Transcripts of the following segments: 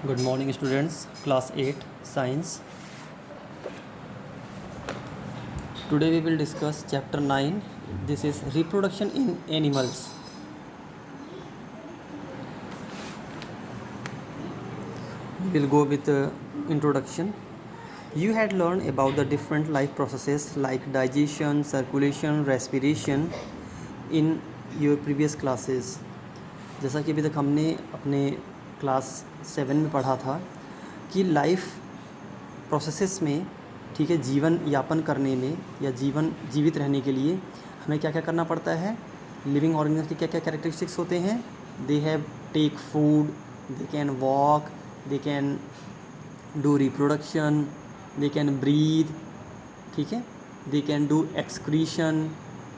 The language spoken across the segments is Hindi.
Good morning students, class 8 science. Today we will discuss chapter 9. This is reproduction in animals. We will go with the introduction. You had learned about the different life processes like digestion, circulation, respiration in your previous classes. जैसा कि अभी तक हमने अपने क्लास 7 में पढ़ा था कि लाइफ प्रोसेसेस में, ठीक है, जीवन यापन करने में या जीवित रहने के लिए हमें क्या क्या करना पड़ता है। लिविंग ऑर्गेनिज्म के क्या क्या कैरेक्टरिस्टिक्स होते हैं। They have take food, they can walk, they can do reproduction, they can breathe, ठीक है, दे कैन डू एक्सक्रीशन।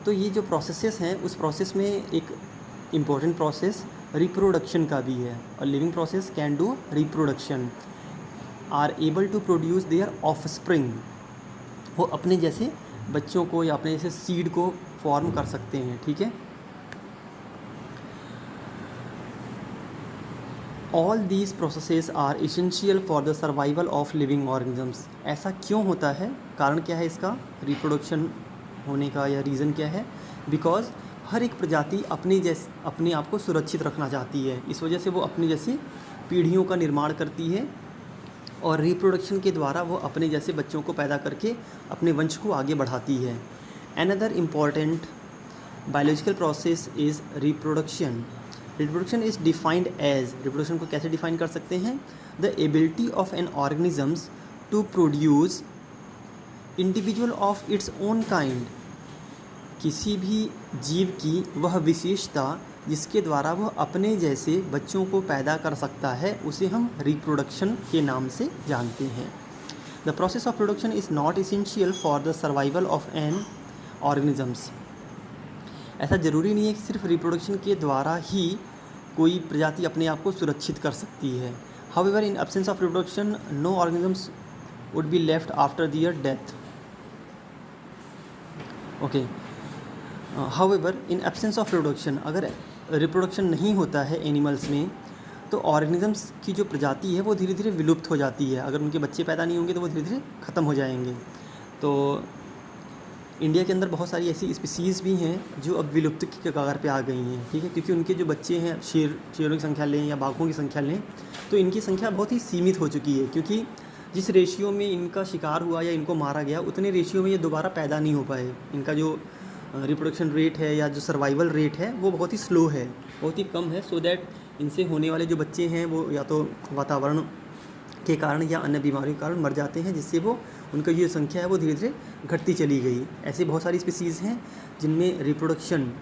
तो ये जो प्रोसेसेस हैं उस प्रोसेस में एक इम्पॉर्टेंट प्रोसेस रिप्रोडक्शन का भी है। और living process can do reproduction, are able to produce their offspring. वो अपने जैसे बच्चों को या अपने जैसे सीड को फॉर्म कर सकते हैं, ठीक है। All these processes are essential for the survival of living organisms. ऐसा क्यों होता है, कारण क्या है इसका रिप्रोडक्शन होने का, या रीज़न क्या है। बिकॉज हर एक प्रजाति अपने आप को सुरक्षित रखना चाहती है, इस वजह से वो अपनी जैसी पीढ़ियों का निर्माण करती है और रिप्रोडक्शन के द्वारा वो अपने जैसे बच्चों को पैदा करके अपने वंश को आगे बढ़ाती है। Another important biological process is reproduction. Reproduction is defined as, reproduction को कैसे डिफाइन कर सकते हैं, the ability of an organisms to produce individual of its own kind. किसी भी जीव की वह विशेषता जिसके द्वारा वह अपने जैसे बच्चों को पैदा कर सकता है, उसे हम रिप्रोडक्शन के नाम से जानते हैं। The process of production is not essential for the survival of an organisms. ऐसा ज़रूरी नहीं है कि सिर्फ रिप्रोडक्शन के द्वारा ही कोई प्रजाति अपने आप को सुरक्षित कर सकती है। However in absence of reproduction no organisms would be left after their death. Okay, however in absence of reproduction, अगर रिप्रोडक्शन नहीं होता है एनिमल्स में, तो ऑर्गेनिजम्स की जो प्रजाति है वो धीरे धीरे विलुप्त हो जाती है। अगर उनके बच्चे पैदा नहीं होंगे तो वो धीरे धीरे ख़त्म हो जाएंगे। तो इंडिया के अंदर बहुत सारी ऐसी स्पीसीज़ भी हैं जो अब विलुप्त की कगार पे आ गई हैं, ठीक है, क्योंकि उनके जो बच्चे हैं, शेरों की संख्या लें या बाघों की संख्या लें, तो इनकी संख्या बहुत ही सीमित हो चुकी है, क्योंकि जिस रेशियो में इनका शिकार हुआ या इनको मारा गया, उतने रेशियो में ये दोबारा पैदा नहीं हो पाए। इनका जो रिप्रोडक्शन रेट है या जो सर्वाइवल रेट है वो बहुत ही स्लो है, बहुत ही कम है। सो दैट इनसे होने वाले जो बच्चे हैं वो या तो वातावरण के कारण या अन्य बीमारियों के कारण मर जाते हैं, जिससे वो उनका जो संख्या है वो धीरे धीरे घटती चली गई। ऐसे बहुत सारी स्पीसीज़ हैं जिनमें रिप्रोडक्शन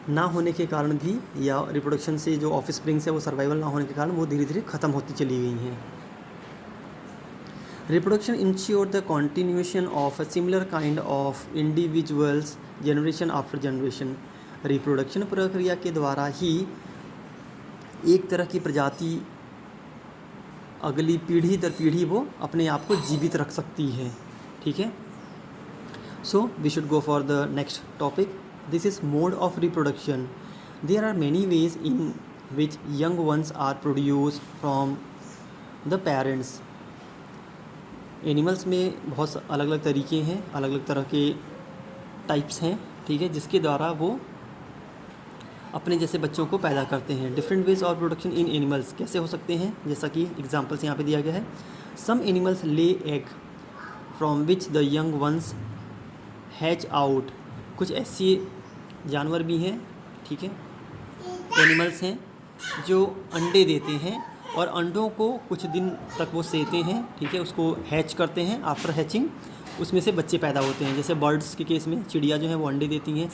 ना होने के कारण भी, या रिप्रोडक्शन से जो ऑफस्प्रिंग्स है वो सर्वाइवल ना होने के कारण वो धीरे धीरे ख़त्म होती चली गई हैं। Reproduction ensure the continuation of a similar kind of individuals generation after generation। Reproduction प्रक्रिया के द्वारा ही एक तरह की प्रजाति अगली पीढ़ी दर पीढ़ी वो अपने आप को जीवित रख सकती है, ठीक है। So we should go for the next topic. This is mode of reproduction. There are many ways in which young ones are produce from the parents. Animals में बहुत अलग अलग तरीके हैं, अलग अलग तरह के टाइप्स हैं, ठीक है, जिसके द्वारा वो अपने जैसे बच्चों को पैदा करते हैं। Different ways of production in animals कैसे हो सकते हैं, जैसा कि एग्जांपल्स यहाँ पे दिया गया है। Some animals lay egg from which the young ones hatch out. कुछ ऐसे जानवर भी हैं, ठीक है, एनिमल्स हैं जो अंडे देते हैं और अंडों को कुछ दिन तक वो सेते हैं, ठीक है, उसको हैच करते हैं। आफ्टर हैचिंग उसमें से बच्चे पैदा होते हैं। जैसे बर्ड्स के केस में चिड़िया जो है वो अंडे देती हैं,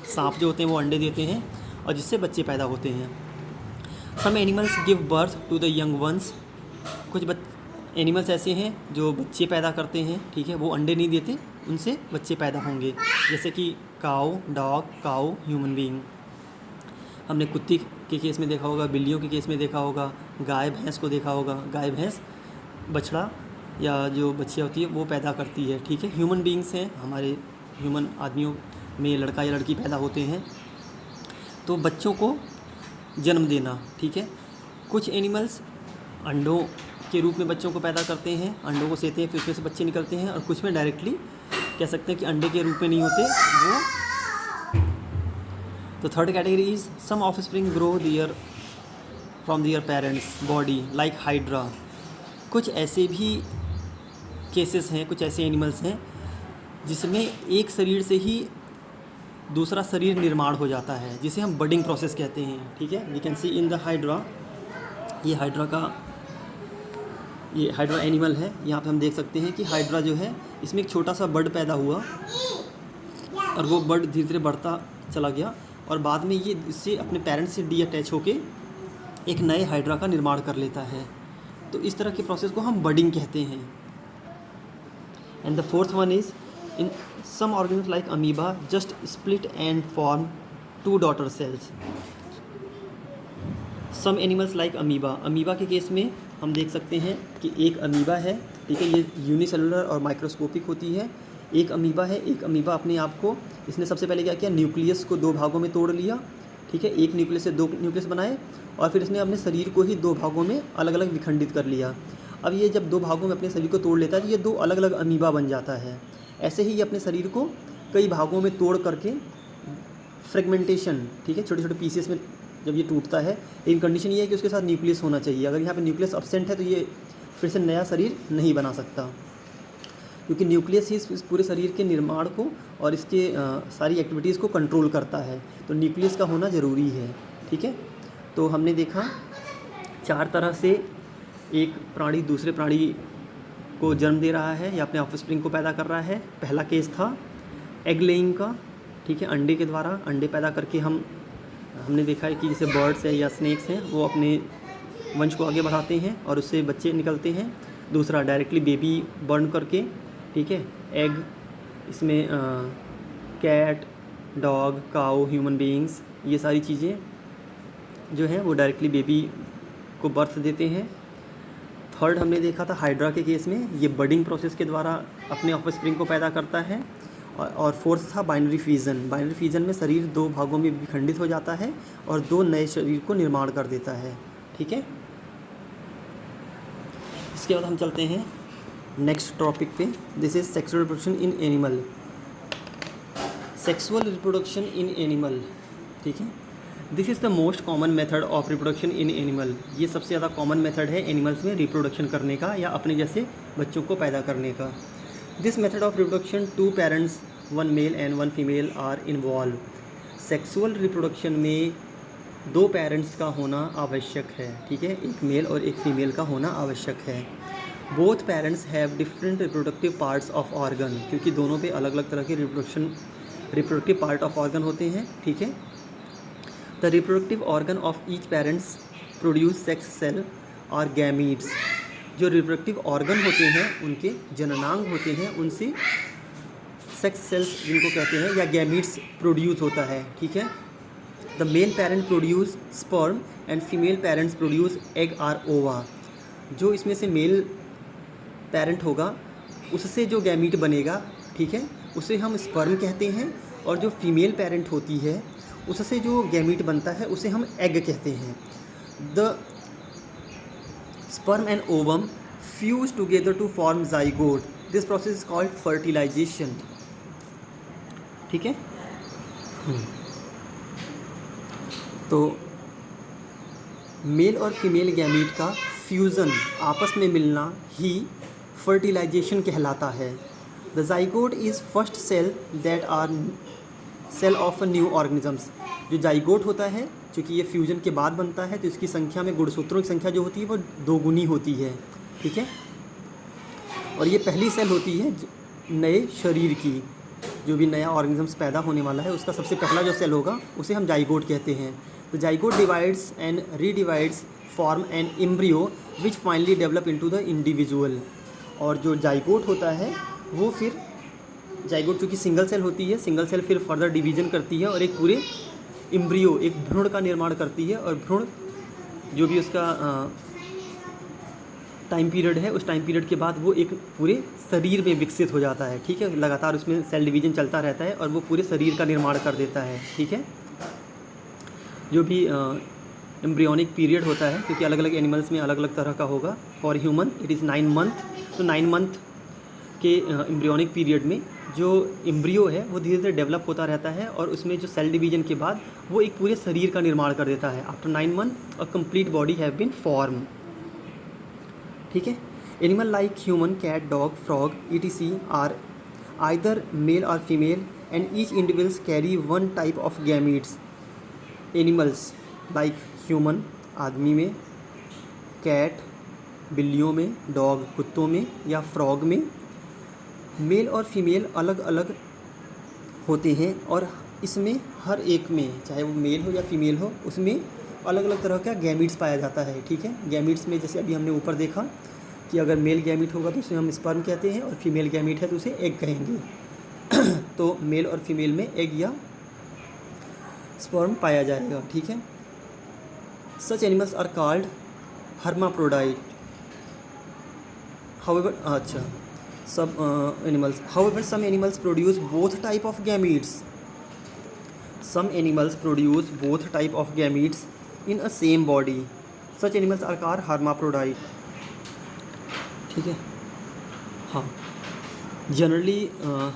सांप जो होते हैं वो अंडे देते हैं और जिससे बच्चे पैदा होते हैं। Some animals give birth to the young ones. कुछ एनिमल्स ऐसे हैं जो बच्चे पैदा करते हैं, ठीक है, वो अंडे नहीं देते, उनसे बच्चे पैदा होंगे, जैसे कि काऊ, डॉग, काऊ, ह्यूमन बीइंग। हमने कुत्ती के केस में देखा होगा, बिल्लियों के केस में देखा होगा, गाय भैंस को देखा होगा। गाय भैंस बछड़ा या जो बच्चियाँ होती है वो पैदा करती है, ठीक है। ह्यूमन बीइंग्स हैं, हमारे ह्यूमन आदमियों में लड़का या लड़की पैदा होते हैं, तो बच्चों को जन्म देना, ठीक है, कुछ एनिमल्स अंडों के रूप में बच्चों को पैदा करते हैं, अंडों को सेते हैं, फिर उसमें से बच्चे निकलते हैं, और कुछ में डायरेक्टली कह सकते हैं कि अंडे के रूप में नहीं होते वो। तो third category is some offspring grow their from their parents body like hydra. कुछ ऐसे भी केसेस हैं, कुछ ऐसे एनिमल्स हैं जिसमें एक शरीर से ही दूसरा शरीर निर्माण हो जाता है, जिसे हम बडिंग प्रोसेस कहते हैं। ठीक है, we can see in the hydra, ये हाइड्रा एनिमल है। यहाँ पे हम देख सकते हैं कि हाइड्रा जो है, इसमें एक छोटा सा बर्ड पैदा हुआ और वो बर्ड धीरे धीरे बढ़ता चला गया, और बाद में ये इससे अपने पेरेंट्स से डी अटैच होके एक नए हाइड्रा का निर्माण कर लेता है। तो इस तरह के प्रोसेस को हम बडिंग कहते हैं। And the fourth one is in some organism like amoeba just split and form 2 daughter cells. Some animals like amoeba के केस में हम देख सकते हैं कि एक अमीबा है, ठीक है, ये यूनिसेलुलर और माइक्रोस्कोपिक होती है। एक अमीबा है, एक अमीबा अपने आप को, इसने सबसे पहले क्या किया, न्यूक्लियस को 2 भागों में तोड़ लिया। ठीक है, एक न्यूक्लियस से 2 न्यूक्लियस बनाए, और फिर इसने अपने शरीर को ही 2 भागों में अलग अलग विखंडित कर लिया। अब ये जब 2 भागों में अपने शरीर को तोड़ लेता है, ये 2 अलग अलग अमीबा बन जाता है। ऐसे ही ये अपने शरीर को कई भागों में तोड़ करके फ्रेगमेंटेशन, ठीक है, छोटे छोटे पीसेस में जब ये टूटता है, लेकिन कंडीशन ये है कि उसके साथ न्यूक्लियस होना चाहिए। अगर यहाँ पे न्यूक्लियस अब्सेंट है तो ये फिर से नया शरीर नहीं बना सकता, क्योंकि न्यूक्लियस ही इस पूरे शरीर के निर्माण को और इसके सारी एक्टिविटीज़ को कंट्रोल करता है। तो न्यूक्लियस का होना ज़रूरी है। ठीक है, तो हमने देखा 4 तरह से एक प्राणी दूसरे प्राणी को जन्म दे रहा है या अपने ऑफस्प्रिंग को पैदा कर रहा है। पहला केस था एग लेइंग का, ठीक है, अंडे के द्वारा अंडे पैदा करके हमने देखा है कि जैसे बर्ड्स है या स्नेक्स हैं, वो अपने वंश को आगे बढ़ाते हैं और उससे बच्चे निकलते हैं। दूसरा डायरेक्टली बेबी बर्न करके, ठीक है, एग, इसमें कैट, डॉग, काऊ, ह्यूमन बीइंग्स, ये सारी चीज़ें जो हैं वो डायरेक्टली बेबी को बर्थ देते हैं। थर्ड हमने देखा था हाइड्रा के केस में, ये बडिंग प्रोसेस के द्वारा अपने ऑफस्प्रिंग को पैदा करता है। और फोर्थ था बाइनरी फ्यूजन। बाइनरी फ्यूजन में शरीर 2 भागों में विखंडित हो जाता है और 2 नए शरीर को निर्माण कर देता है। ठीक है, इसके बाद हम चलते हैं नेक्स्ट टॉपिक पे। This is sexual reproduction in animal. Sexual reproduction in animal, ठीक है, this is the most common method of reproduction in animal. ये सबसे ज़्यादा कॉमन मेथड है एनिमल्स में रिप्रोडक्शन करने का या अपने जैसे बच्चों को पैदा करने का। This method of reproduction 2 parents 1 male and 1 female are involve. Sexual reproduction में 2 पेरेंट्स का होना आवश्यक है, ठीक है, एक मेल और एक फीमेल का होना आवश्यक है। Both parents have different reproductive parts of organ, क्योंकि दोनों पे अलग अलग तरह के रिप्रोडक्टिव पार्ट ऑफ ऑर्गन होते हैं। ठीक है, the reproductive organ of each parents produce sex cell और गैमीट्स। जो रिप्रोडक्टिव ऑर्गन होते हैं, उनके जननांग होते हैं, उनसे सेक्स सेल्स जिनको कहते हैं या गैमीट्स प्रोड्यूस होता है। ठीक है, the male parent produce sperm and female parents produce egg or ova. जो इसमें से मेल पेरेंट होगा उससे जो गैमीट बनेगा, ठीक है, उसे हम स्पर्म कहते हैं, और जो फीमेल पेरेंट होती है उससे जो गैमीट बनता है उसे हम एग कहते हैं। The sperm and ovum fuse together to form zygote. This process is called fertilization. ठीक है, तो मेल और फीमेल गैमीट का फ्यूज़न, आपस में मिलना ही फर्टिलाइजेशन कहलाता है। The zygote is first cell that are cell of a new organisms. जो जाइगोट होता है, क्योंकि ये फ्यूजन के बाद बनता है, तो इसकी संख्या में गुणसूत्रों की संख्या जो होती है वो 2 गुनी होती है। ठीक है, और ये पहली सेल होती है नए शरीर की। जो भी नया ऑर्गेनिजम्स पैदा होने वाला है उसका सबसे पहला जो सेल होगा उसे हम जाइगोट कहते हैं। तो zygote divides and redivides form an embryo which finally develop into the individual. और जो जाइगोट होता है वो फिर, जाइगोट चूँकि सिंगल सेल होती है, सिंगल सेल फिर फर्दर डिवीजन करती है और एक पूरे एम्ब्रियो, एक भ्रूण का निर्माण करती है। और भ्रूण जो भी उसका टाइम पीरियड है, उस टाइम पीरियड के बाद वो एक पूरे शरीर में विकसित हो जाता है। ठीक है, लगातार उसमें सेल डिवीजन चलता रहता है और वो पूरे शरीर का निर्माण कर देता है। ठीक है, जो भी एम्ब्रियोनिक पीरियड होता है, क्योंकि अलग अलग एनिमल्स में अलग अलग तरह का होगा। For human it is 9 month. तो 9 मंथ के एम्ब्रियोनिक पीरियड में जो एम्ब्रियो है वो धीरे धीरे डेवलप होता रहता है, और उसमें जो सेल डिवीजन के बाद वो एक पूरे शरीर का निर्माण कर देता है। After 9 month a complete body have been form. ठीक है। Animal like human, cat, dog, frog etc are either male और female and each individuals carry one type of gametes. Animals like human आदमी में, कैट बिल्लियों में, डॉग कुत्तों में, या फ्रॉग में मेल और फीमेल अलग अलग होते हैं, और इसमें हर एक में, चाहे वो मेल हो या फीमेल हो, उसमें अलग अलग तरह का गैमीट्स पाया जाता है। ठीक है। गैमीट्स में जैसे अभी हमने ऊपर देखा कि अगर मेल गैमीट होगा तो उसे हम स्पर्म कहते हैं, और फीमेल गैमीट है तो उसे एग कहेंगे। तो मेल और फीमेल में एग या स्पर्म पाया जाएगा। ठीक है। Such animals are called hermaphrodite. However, some animals produce both type of gametes. Some animals produce both type of gametes in a same body. Such animals are called hermaphrodite. ठीक है। हाँ, जनरली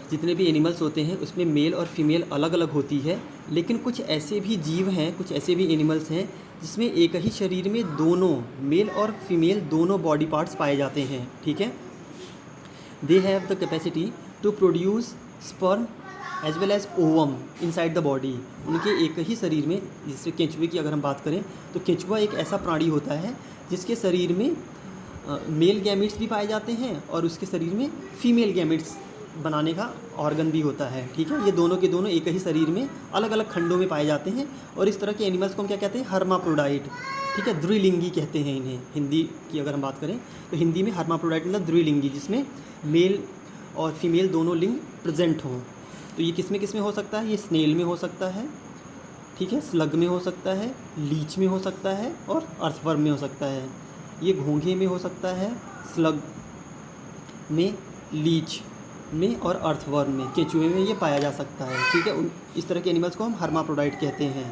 जितने भी एनिमल्स होते हैं उसमें मेल और फीमेल अलग अलग होती है, लेकिन कुछ ऐसे भी जीव हैं, कुछ ऐसे भी एनिमल्स हैं जिसमें एक ही शरीर में दोनों मेल और फीमेल दोनों बॉडी पार्ट्स पाए जाते हैं। ठीक है। They have the capacity to produce sperm as well as ovum inside the body. उनके एक ही शरीर में, जैसे केंचुए की अगर हम बात करें तो केंचुआ एक ऐसा प्राणी होता है जिसके शरीर में मेल गैमिट्स भी पाए जाते हैं और उसके शरीर में फीमेल गैमिट्स बनाने का ऑर्गन भी होता है। ठीक है। ये दोनों के दोनों एक ही शरीर में अलग अलग खंडों में पाए जाते हैं, और इस तरह के एनिमल्स को हम क्या कहते हैं? हर्माफ्रोडाइट। ठीक है। द्विलिंगी कहते हैं इन्हें। हिंदी की अगर हम बात करें तो हिंदी में हर्माफ्रोडाइट मतलब द्विलिंगी, जिसमें मेल और फीमेल दोनों लिंग प्रेजेंट हों। तो ये किस में हो सकता है? ये स्नेल में हो सकता है, ठीक है, स्लग में हो सकता है, लीच में हो सकता है, और अर्थवर्म में हो सकता है। ये घोंघे में हो सकता है, स्लग में, लीच में और अर्थवर्म में, केंचुए में ये पाया जा सकता है। ठीक है। इस तरह के एनिमल्स को हम हर्माफ्रोडाइट कहते हैं।